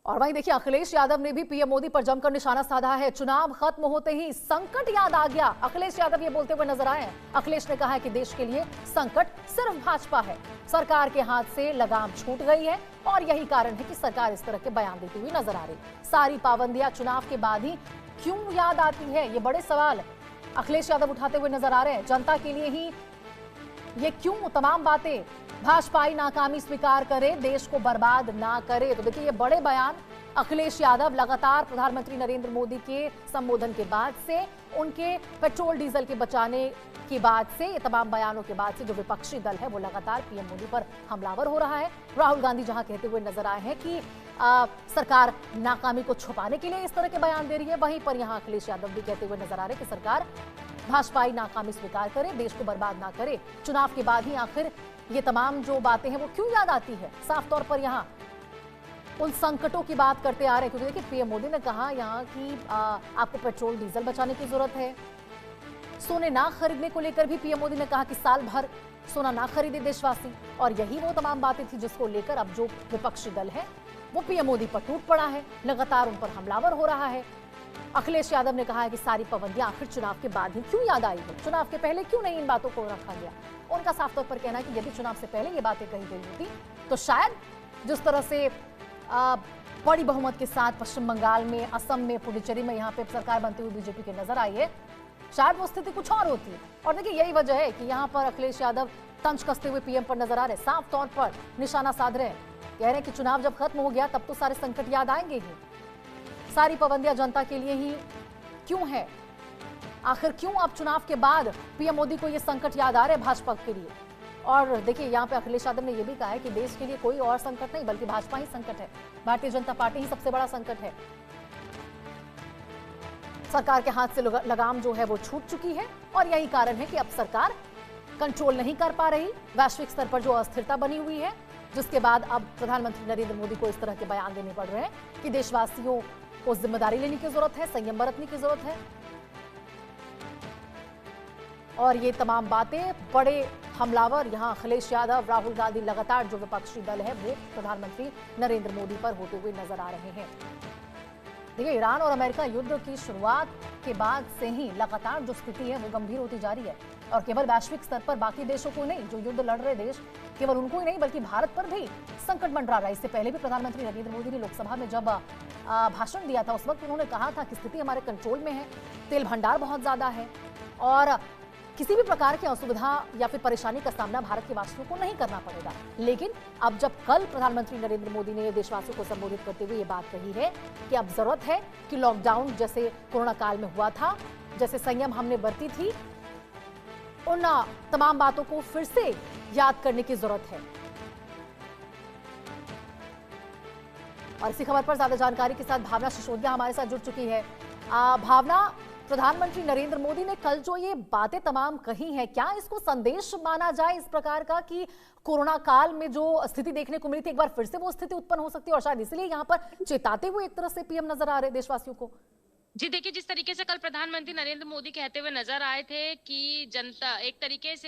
और वहीं देखिए अखिलेश यादव ने भी पीएम मोदी पर जमकर निशाना साधा है। चुनाव खत्म होते ही संकट याद आ गया। अखिलेश यादव ये बोलते हुए नजर आए हैं। अखिलेश ने कहा है कि देश के लिए संकट सिर्फ भाजपा है, सरकार के हाथ से लगाम छूट गई है और यही कारण है कि सरकार इस तरह के बयान देती हुई नजर आ रही। सारी पाबंदियां चुनाव के बाद ही क्यों याद आती है, ये बड़े सवाल अखिलेश यादव उठाते हुए नजर आ रहे हैं। जनता के लिए ही ये क्यों तमाम बातें, भाजपाई नाकामी स्वीकार करे, देश को बर्बाद ना करे। तो देखिए ये बड़े बयान अखिलेश यादव लगातार प्रधानमंत्री नरेंद्र मोदी के संबोधन के बाद से, उनके पेट्रोल डीजल के बचाने की बाद से, ये तमाम बयानों के बाद से जो विपक्षी दल है वो लगातार पीएम मोदी पर हमलावर हो रहा है। राहुल गांधी जहां कहते हुए नजर आए हैं कि सरकार नाकामी को छुपाने के लिए इस तरह के बयान दे रही है, वहीं पर यहां अखिलेश यादव भी कहते हुए नजर आ रहे हैं कि सरकार भाजपाई नाकामी स्वीकार करे, देश को बर्बाद ना करे। चुनाव के बाद ही आखिर ये तमाम जो बातें हैं वो क्यों याद आती है। साफ तौर पर यहाँ उन संकटों की बात करते आ रहे हैं, क्योंकि देखिए पीएम मोदी ने कहा यहाँ कि आपको पेट्रोल डीजल बचाने की जरूरत है। सोने ना खरीदने को लेकर भी पीएम मोदी ने कहा कि साल भर सोना ना खरीदे देशवासी, और यही वो तमाम बातें थी जिसको लेकर अब जो विपक्षी दल है वो पीएम मोदी पर टूट पड़ा है, लगातार उन पर हमलावर हो रहा है। अखिलेश यादव ने कहा है कि सारी पाबंदियां आखिर चुनाव के बाद ही क्यों याद आई है, चुनाव के पहले क्यों नहीं इन बातों को रखा गया। उनका साफ तौर पर कहना है कि यदि चुनाव से पहले ये बातें कही गई होती तो शायद जिस तरह से बड़ी बहुमत के साथ पश्चिम बंगाल में, असम में, पुडुचेरी में यहाँ पे सरकार बनती हुई बीजेपी की नजर आई है, शायद वो स्थिति कुछ और होती है। और देखिए यही वजह है कि यहाँ पर अखिलेश यादव तंज कसते हुए पीएम पर नजर आ रहे, साफ तौर पर निशाना साध रहे हैं, कह रहे हैं कि चुनाव जब खत्म हो गया तब तो सारे संकट याद आएंगे ही। सारी पाबंदियां जनता के लिए ही क्यों है, आखिर क्यों अब चुनाव के बाद पीएम मोदी को ये संकट याद आ रहे हैं भाजपा के लिए। और देखिए यहाँ पे अखिलेश यादव ने यह भी कहा है कि देश के लिए कोई और संकट नहीं बल्कि भाजपा ही संकट है, भारतीय जनता पार्टी ही सबसे बड़ा संकट है। सरकार के हाथ से लगाम जो है वो छूट चुकी है और यही कारण है कि अब सरकार कंट्रोल नहीं कर पा रही। वैश्विक स्तर पर जो अस्थिरता बनी हुई है, जिसके बाद अब प्रधानमंत्री नरेंद्र मोदी को इस तरह के बयान देने पड़ रहे हैं कि देशवासियों को जिम्मेदारी लेने की जरूरत है, संयम बरतने की जरूरत है। और ये तमाम बातें बड़े हमलावर यहां अखिलेश यादव, राहुल गांधी, लगातार जो विपक्षी दल है वो प्रधानमंत्री नरेंद्र मोदी पर होते हुए नजर आ रहे हैं। देखिए ईरान और अमेरिका युद्ध की शुरुआत के बाद से ही लगातार जो स्थिति है वो गंभीर होती जा रही है, और केवल वैश्विक स्तर पर बाकी देशों को नहीं, जो युद्ध लड़ रहे देश, केवल उनको ही नहीं बल्कि भारत पर भी संकट मंडरा रहा है। इससे पहले भी प्रधानमंत्री नरेंद्र मोदी ने लोकसभा में जब भाषण दिया था उस वक्त उन्होंने कहा था कि स्थिति हमारे कंट्रोल में है, तेल भंडार बहुत ज्यादा है और किसी भी प्रकार की असुविधा या फिर परेशानी का सामना भारत के वासियों को नहीं करना पड़ेगा। लेकिन अब जब कल प्रधानमंत्री नरेंद्र मोदी ने देशवासियों को संबोधित करते हुए ये बात कही है कि अब जरूरत है कि लॉकडाउन जैसे कोरोना काल में हुआ था, जैसे संयम हमने बरती थी, उन तमाम बातों को फिर से याद करने की जरूरत है। और इसी खबर पर ज्यादा जानकारी के साथ भावना सिसोदिया हमारे साथ जुड़ चुकी है। भावना, प्रधानमंत्री नरेंद्र मोदी ने कल जो ये बातें तमाम कही हैं, क्या इसको संदेश माना जाए इस प्रकार का कि कोरोना काल में जो स्थिति देखने को मिली थी एक बार फिर से वो स्थिति उत्पन्न हो सकती है, और शायद इसलिए यहाँ पर चेताते हुए एक तरह से पीएम नजर आ रहे देशवासियों को? जी देखिए, जिस तरीके से कल प्रधानमंत्री नरेंद्र मोदी कहते हुए नजर आए थे कि जनता एक तरीके से